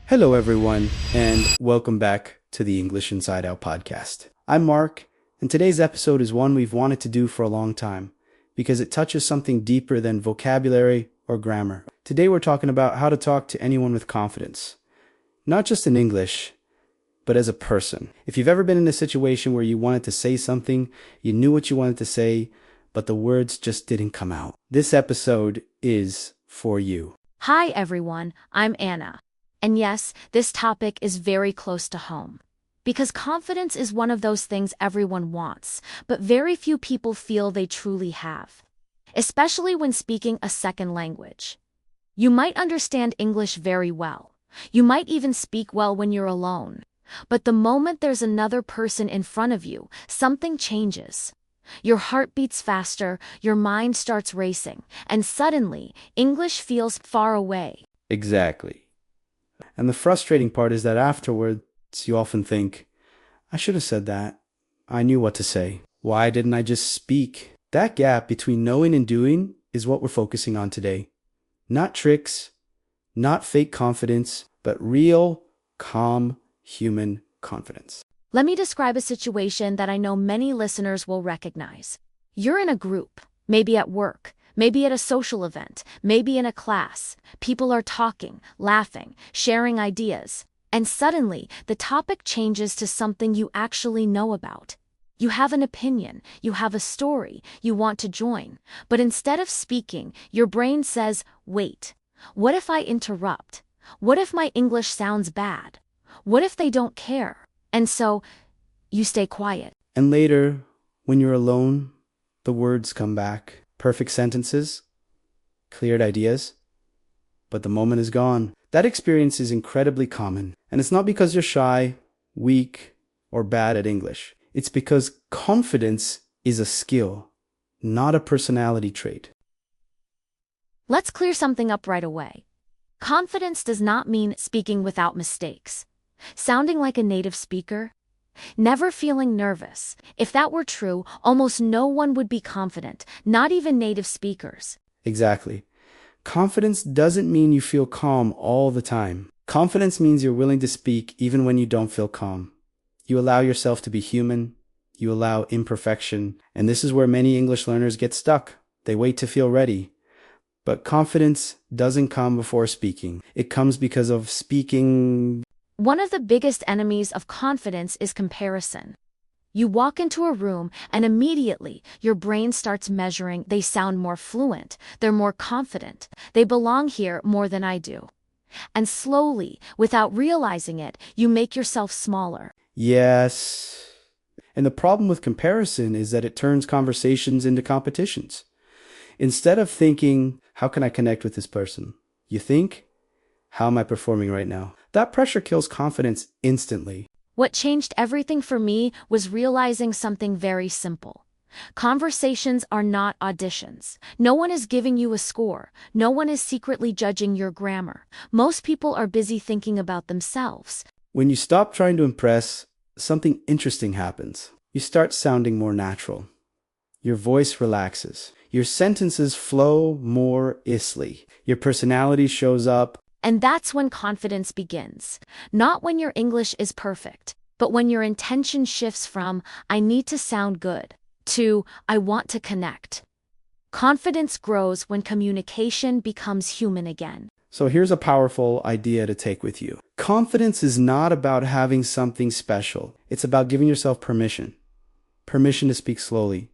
Hello, everyone, and welcome back to the English Inside Out podcast. I'm Mark, and today's episode is one we've wanted to do for a long time because it touches something deeper than vocabulary or grammar. Today, we're talking about how to talk to anyone with confidence, not just in English, but as a person. If you've ever been in a situation where you wanted to say something, you knew what you wanted to say, but the words just didn't come out, this episode is for you. Hi everyone, I'm Anna. And yes, this topic is very close to home. Because confidence is one of those things everyone wants, but very few people feel they truly have. Especially when speaking a second language. You might understand English very well. You might even speak well when you're alone. But the moment there's another person in front of you, something changes. Your heart beats faster, your mind starts racing, and suddenly, English feels far away. Exactly. And the frustrating part is that afterwards, you often think, I should have said that. I knew what to say. Why didn't I just speak? That gap between knowing and doing is what we're focusing on today. Not tricks, not fake confidence, but real, calm, human confidence. Let me describe a situation that I know many listeners will recognize. You're in a group, maybe at work, maybe at a social event, maybe in a class. People are talking, laughing, sharing ideas. And suddenly, the topic changes to something you actually know about. You have an opinion, you have a story, you want to join. But instead of speaking, your brain says, wait, what if I interrupt? What if my English sounds bad? What if they don't care? And so, you stay quiet. And later, when you're alone, the words come back. Perfect sentences, cleared ideas, but the moment is gone. That experience is incredibly common, and it's not because you're shy, weak, or bad at English. It's because confidence is a skill, not a personality trait. Let's clear something up right away. Confidence does not mean speaking without mistakes, sounding like a native speaker, never feeling nervous. If that were true, almost no one would be confident, not even native speakers. Exactly. Confidence doesn't mean you feel calm all the time. Confidence means you're willing to speak even when you don't feel calm. You allow yourself to be human. You allow imperfection. And this is where many English learners get stuck. They wait to feel ready. But confidence doesn't come before speaking. It comes because of speaking. One of the biggest enemies of confidence is comparison. You walk into a room and immediately your brain starts measuring. They sound more fluent, they're more confident, they belong here more than I do. And slowly, without realizing it, you make yourself smaller. Yes. And the problem with comparison is that it turns conversations into competitions. Instead of thinking, how can I connect with this person? You think, how am I performing right now? That pressure kills confidence instantly. What changed everything for me was realizing something very simple. Conversations are not auditions. No one is giving you a score. No one is secretly judging your grammar. Most people are busy thinking about themselves. When you stop trying to impress, something interesting happens. You start sounding more natural. Your voice relaxes. Your sentences flow more easily. Your personality shows up. And that's when confidence begins. Not when your English is perfect, but when your intention shifts from, I need to sound good, to, I want to connect. Confidence grows when communication becomes human again. So here's a powerful idea to take with you. Confidence is not about having something special. It's about giving yourself permission. Permission to speak slowly.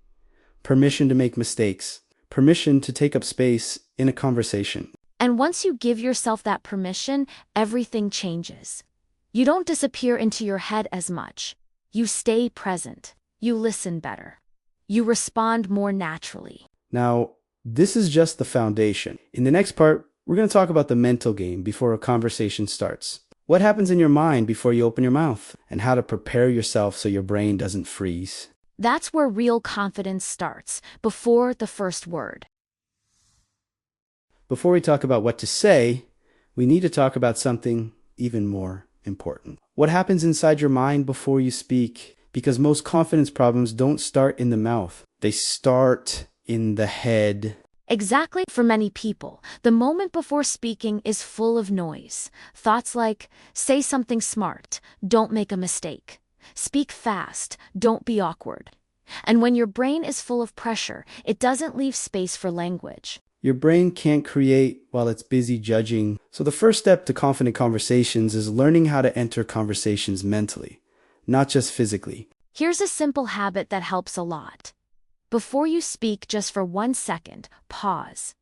Permission to make mistakes. Permission to take up space in a conversation. And once you give yourself that permission, everything changes. You don't disappear into your head as much. You stay present. You listen better. You respond more naturally. Now, this is just the foundation. In the next part, we're going to talk about the mental game before a conversation starts. What happens in your mind before you open your mouth? And how to prepare yourself so your brain doesn't freeze. That's where real confidence starts, before the first word. Before we talk about what to say, we need to talk about something even more important. What happens inside your mind before you speak? Because most confidence problems don't start in the mouth. They start in the head. Exactly. For many people, the moment before speaking is full of noise. Thoughts like, say something smart, don't make a mistake. Speak fast, don't be awkward. And when your brain is full of pressure, it doesn't leave space for language. Your brain can't create while it's busy judging. So the first step to confident conversations is learning how to enter conversations mentally, not just physically. Here's a simple habit that helps a lot. Before you speak, just for 1 second, pause.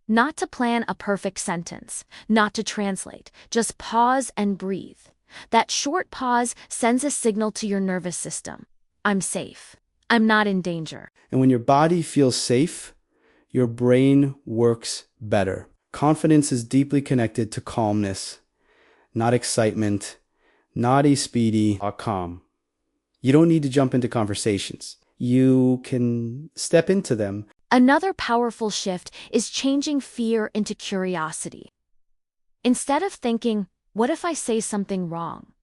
Not to plan a perfect sentence, not to translate, just pause and breathe. That short pause sends a signal to your nervous system. I'm safe. I'm not in danger. And when your body feels safe, your brain works better. Confidence is deeply connected to calmness, not excitement, not a speedy or calm. You don't need to jump into conversations. You can step into them. Another powerful shift is changing fear into curiosity. Instead of thinking, what if I say something wrong?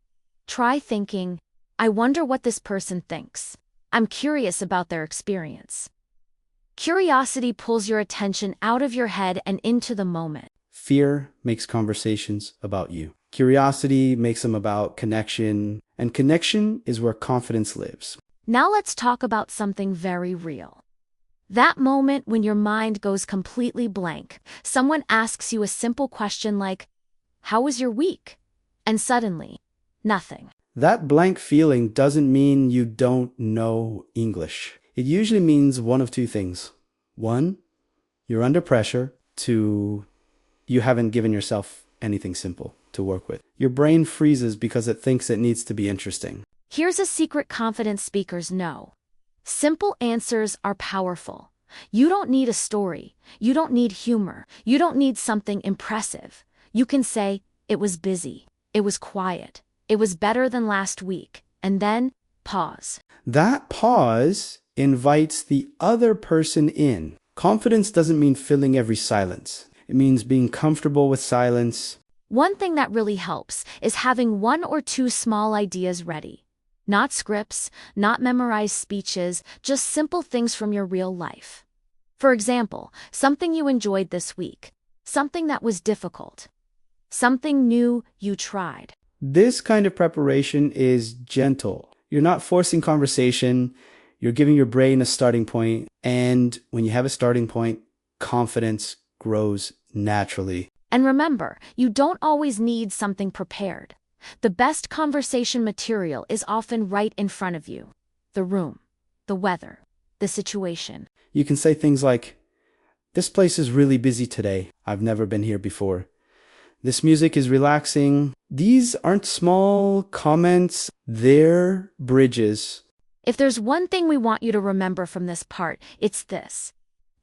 Try thinking, I wonder what this person thinks. I'm curious about their experience. Curiosity pulls your attention out of your head and into the moment. Fear makes conversations about you. Curiosity makes them about connection, and connection is where confidence lives. Now let's talk about something very real. That moment when your mind goes completely blank, someone asks you a simple question like, how was your week? And suddenly, nothing. That blank feeling doesn't mean you don't know English. It usually means one of two things. One, you're under pressure. Two, you haven't given yourself anything simple to work with. Your brain freezes because it thinks it needs to be interesting. Here's a secret confident speakers know. Simple answers are powerful. You don't need a story. You don't need humor. You don't need something impressive. You can say, it was busy. It was quiet. It was better than last week. And then, pause. That pause invites the other person in. Confidence doesn't mean filling every silence. It means being comfortable with silence. One thing that really helps is having 1 or 2 small ideas ready. Not scripts, not memorized speeches, just simple things from your real life. For example, something you enjoyed this week, something that was difficult, something new you tried. This kind of preparation is gentle. You're not forcing conversation. You're giving your brain a starting point. And when you have a starting point, confidence grows naturally. And remember, you don't always need something prepared. The best conversation material is often right in front of you. The room, the weather, the situation. You can say things like, this place is really busy today. I've never been here before. This music is relaxing. These aren't small comments. They're bridges. If there's one thing we want you to remember from this part, it's this.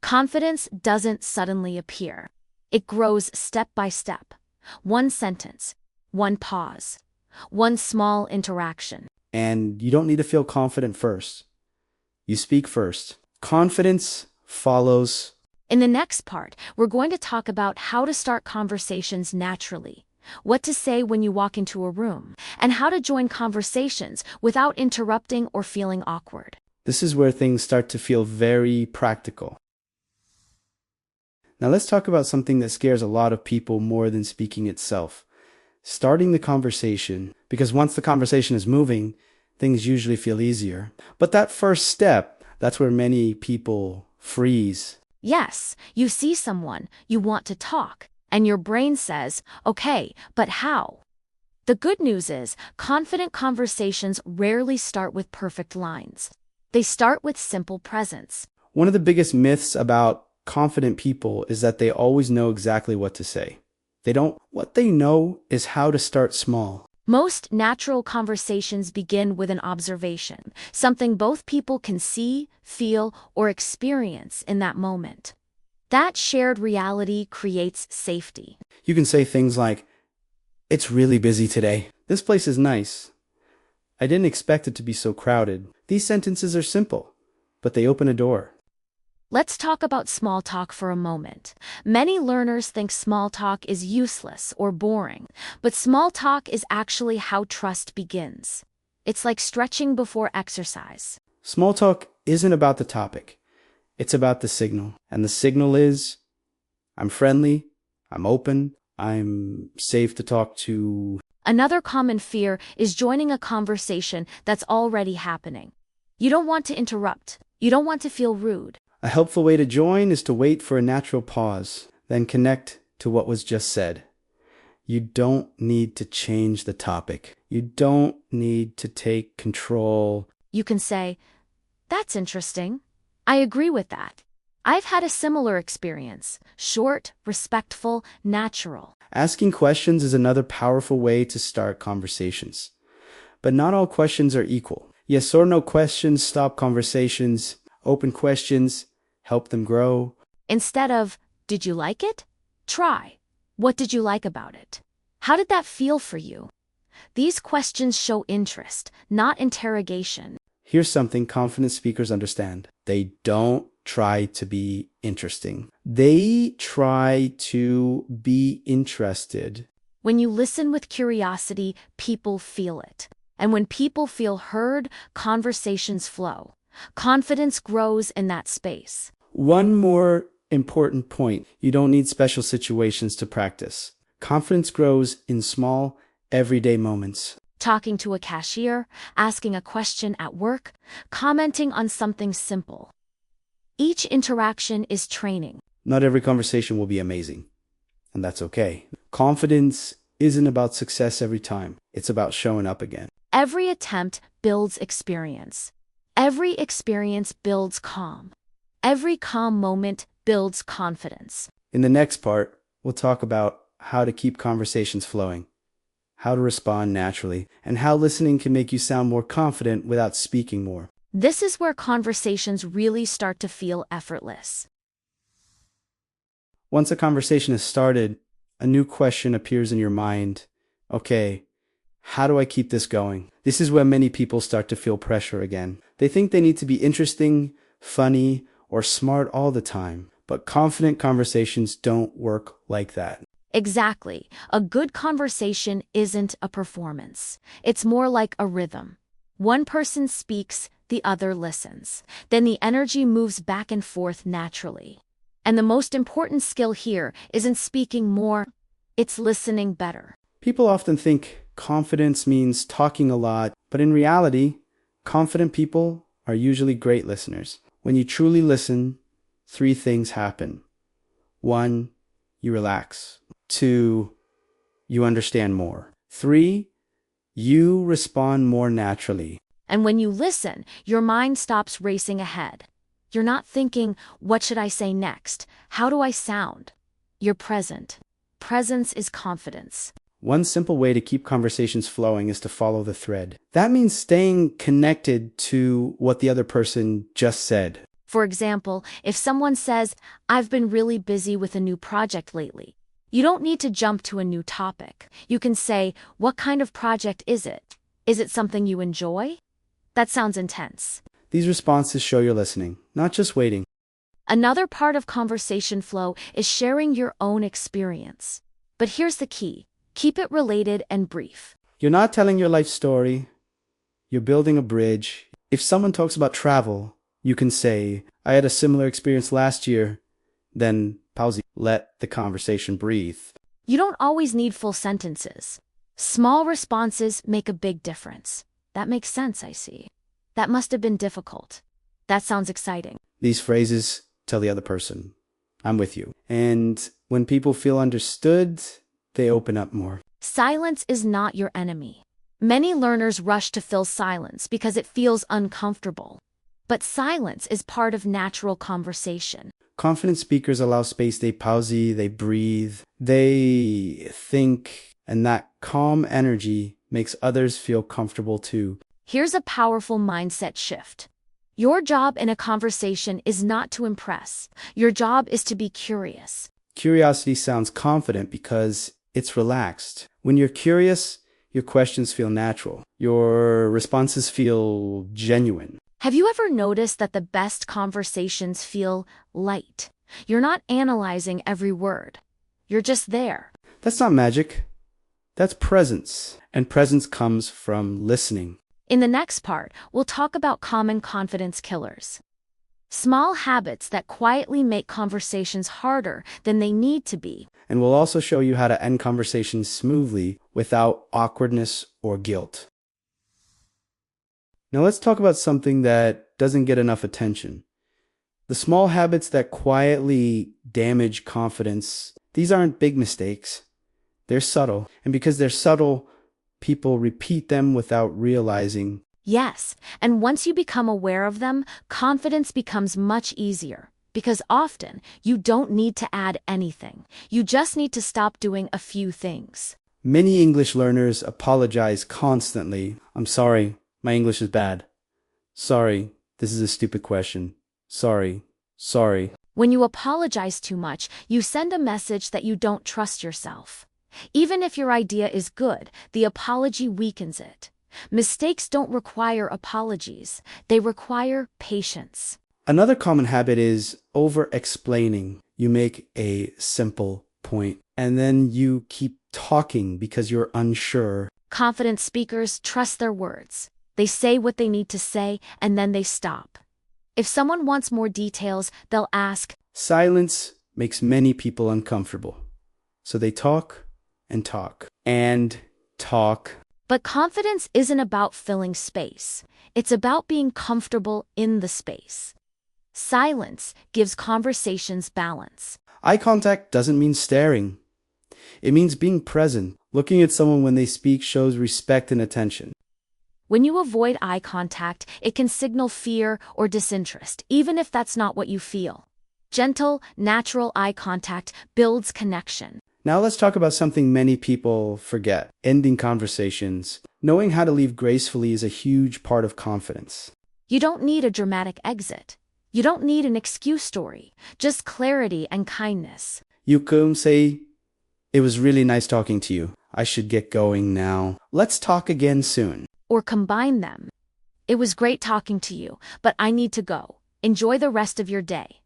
Confidence doesn't suddenly appear. It grows step by step. One sentence, one pause, one small interaction. And you don't need to feel confident first. You speak first. Confidence follows. In the next part, we're going to talk about how to start conversations naturally, what to say when you walk into a room, and how to join conversations without interrupting or feeling awkward. This is where things start to feel very practical. Now let's talk about something that scares a lot of people more than speaking itself. Starting the conversation, because once the conversation is moving, things usually feel easier. But that first step, that's where many people freeze. Yes, you see someone, you want to talk, and your brain says, okay, but how? The good news is, confident conversations rarely start with perfect lines. They start with simple presence. One of the biggest myths about confident people is that they always know exactly what to say. They don't. What they know is how to start small. Most natural conversations begin with an observation, something both people can see, feel, or experience in that moment. That shared reality creates safety. You can say things like, it's really busy today. This place is nice. I didn't expect it to be so crowded. These sentences are simple, but they open a door. Let's talk about small talk for a moment. Many learners think small talk is useless or boring, but small talk is actually how trust begins. It's like stretching before exercise. Small talk isn't about the topic. It's about the signal. And the signal is, I'm friendly, I'm open, I'm safe to talk to. Another common fear is joining a conversation that's already happening. You don't want to interrupt. You don't want to feel rude. A helpful way to join is to wait for a natural pause, then connect to what was just said. You don't need to change the topic. You don't need to take control. You can say, "That's interesting. I agree with that. I've had a similar experience. Short, respectful, natural." Asking questions is another powerful way to start conversations. But not all questions are equal. Yes or no questions stop conversations. Open questions help them grow. Instead of, "Did you like it?" Try, "What did you like about it? How did that feel for you?" These questions show interest, not interrogation. Here's something confident speakers understand. They don't try to be interesting. They try to be interested. When you listen with curiosity, people feel it. And when people feel heard, conversations flow. Confidence grows in that space. One more important point. You don't need special situations to practice. Confidence grows in small, everyday moments. Talking to a cashier, asking a question at work, commenting on something simple. Each interaction is training. Not every conversation will be amazing, and that's okay. Confidence isn't about success every time. It's about showing up again. Every attempt builds experience. Every experience builds calm. Every calm moment builds confidence. In the next part, we'll talk about how to keep conversations flowing, how to respond naturally, and how listening can make you sound more confident without speaking more. This is where conversations really start to feel effortless. Once a conversation is started, a new question appears in your mind. Okay, how do I keep this going? This is where many people start to feel pressure again. They think they need to be interesting, funny, or smart all the time. But confident conversations don't work like that. Exactly. A good conversation isn't a performance. It's more like a rhythm. One person speaks, the other listens. Then the energy moves back and forth naturally. And the most important skill here isn't speaking more, it's listening better. People often think confidence means talking a lot, but in reality, confident people are usually great listeners. When you truly listen, 3 things happen. 1, you relax. 2, you understand more. 3, you respond more naturally. And when you listen, your mind stops racing ahead. You're not thinking, "What should I say next? How do I sound?" You're present. Presence is confidence. One simple way to keep conversations flowing is to follow the thread. That means staying connected to what the other person just said. For example, if someone says, "I've been really busy with a new project lately," you don't need to jump to a new topic. You can say, "What kind of project is it? Is it something you enjoy?" That sounds intense. These responses show you're listening, not just waiting. Another part of conversation flow is sharing your own experience. But here's the key. Keep it related and brief. You're not telling your life story. You're building a bridge. If someone talks about travel, you can say, "I had a similar experience last year." Then pause. Let the conversation breathe. You don't always need full sentences. Small responses make a big difference. "That makes sense, I see. That must have been difficult. That sounds exciting." These phrases tell the other person, "I'm with you." And when people feel understood, they open up more. Silence is not your enemy. Many learners rush to fill silence because it feels uncomfortable. But silence is part of natural conversation. Confident speakers allow space. They pause, they breathe, they think, and that calm energy makes others feel comfortable too. Here's a powerful mindset shift. Your job in a conversation is not to impress. Your job is to be curious. Curiosity sounds confident because it's relaxed. When you're curious, your questions feel natural. Your responses feel genuine. Have you ever noticed that the best conversations feel light? You're not analyzing every word. You're just there. That's not magic. That's presence. And presence comes from listening. In the next part, we'll talk about common confidence killers. Small habits that quietly make conversations harder than they need to be. And we'll also show you how to end conversations smoothly without awkwardness or guilt. Now let's talk about something that doesn't get enough attention. The small habits that quietly damage confidence. These aren't big mistakes. They're subtle. And because they're subtle, people repeat them without realizing. Yes, and once you become aware of them, confidence becomes much easier. Because often, you don't need to add anything. You just need to stop doing a few things. Many English learners apologize constantly. I'm sorry, my English is bad. Sorry, this is a stupid question. Sorry. When you apologize too much, you send a message that you don't trust yourself. Even if your idea is good, the apology weakens it. Mistakes don't require apologies. They require patience. Another common habit is over-explaining. You make a simple point, and then you keep talking because you're unsure. Confident speakers trust their words. They say what they need to say, and then they stop. If someone wants more details, they'll ask. Silence makes many people uncomfortable. So they talk and talk and talk. But confidence isn't about filling space. It's about being comfortable in the space. Silence gives conversations balance. Eye contact doesn't mean staring. It means being present. Looking at someone when they speak shows respect and attention. When you avoid eye contact, it can signal fear or disinterest, even if that's not what you feel. Gentle, natural eye contact builds connection. Now let's talk about something many people forget: ending conversations. Knowing how to leave gracefully is a huge part of confidence. You don't need a dramatic exit. You don't need an excuse story, just clarity and kindness. You can say, "It was really nice talking to you. I should get going now. Let's talk again soon." Or combine them. It was great talking to you, but I need to go. Enjoy the rest of your day.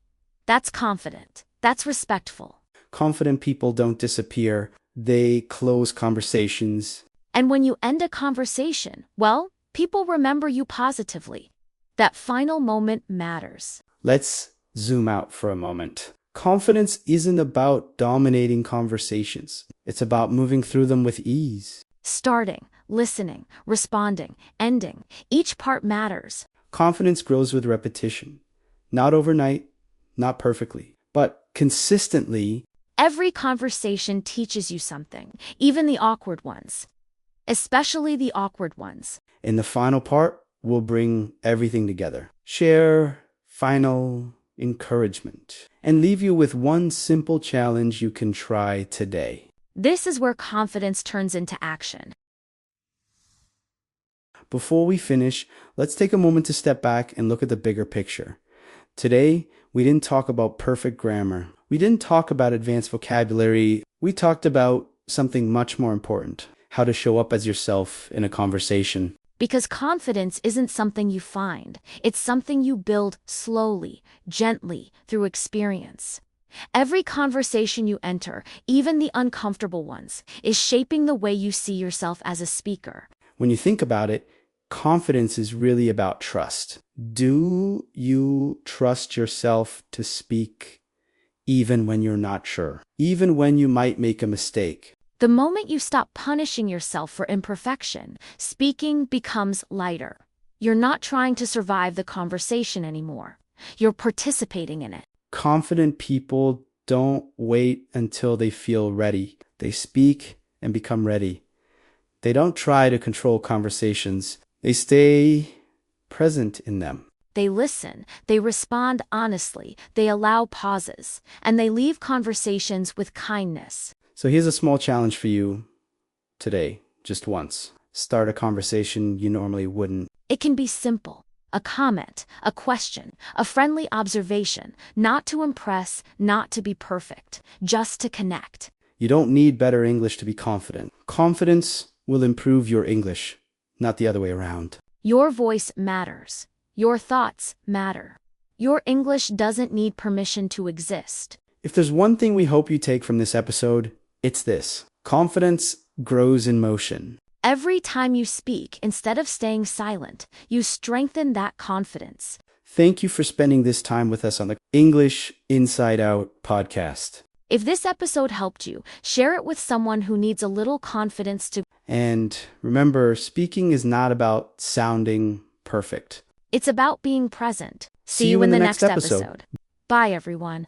That's confident. That's respectful. Confident people don't disappear. They close conversations. And when you end a conversation, well, people remember you positively. That final moment matters. Let's zoom out for a moment. Confidence isn't about dominating conversations. It's about moving through them with ease. Starting, listening, responding, ending. Each part matters. Confidence grows with repetition. Not overnight, not perfectly, but consistently. Every conversation teaches you something, even the awkward ones. Especially the awkward ones. In the final part, we'll bring everything together. Share final encouragement and leave you with one simple challenge you can try today. This is where confidence turns into action. Before we finish, let's take a moment to step back and look at the bigger picture. Today, we didn't talk about perfect grammar. We didn't talk about advanced vocabulary. We talked about something much more important: how to show up as yourself in a conversation. Because confidence isn't something you find. It's something you build slowly, gently, through experience. Every conversation you enter, even the uncomfortable ones, is shaping the way you see yourself as a speaker. When you think about it, confidence is really about trust. Do you trust yourself to speak even when you're not sure? Even when you might make a mistake? The moment you stop punishing yourself for imperfection, speaking becomes lighter. You're not trying to survive the conversation anymore. You're participating in it. Confident people don't wait until they feel ready. They speak and become ready. They don't try to control conversations. They stay present in them. They listen, they respond honestly, they allow pauses, and they leave conversations with kindness. So here's a small challenge for you today, just once. Start a conversation you normally wouldn't. It can be simple. A comment, a question, a friendly observation, not to impress, not to be perfect, just to connect. You don't need better English to be confident. Confidence will improve your English, not the other way around. Your voice matters. Your thoughts matter. Your English doesn't need permission to exist. If there's one thing we hope you take from this episode, it's this: confidence grows in motion. Every time you speak, instead of staying silent, you strengthen that confidence. Thank you for spending this time with us on the English Inside Out podcast. If this episode helped you, share it with someone who needs a little confidence to. And remember, speaking is not about sounding perfect. It's about being present. See you in the next episode. Bye, everyone.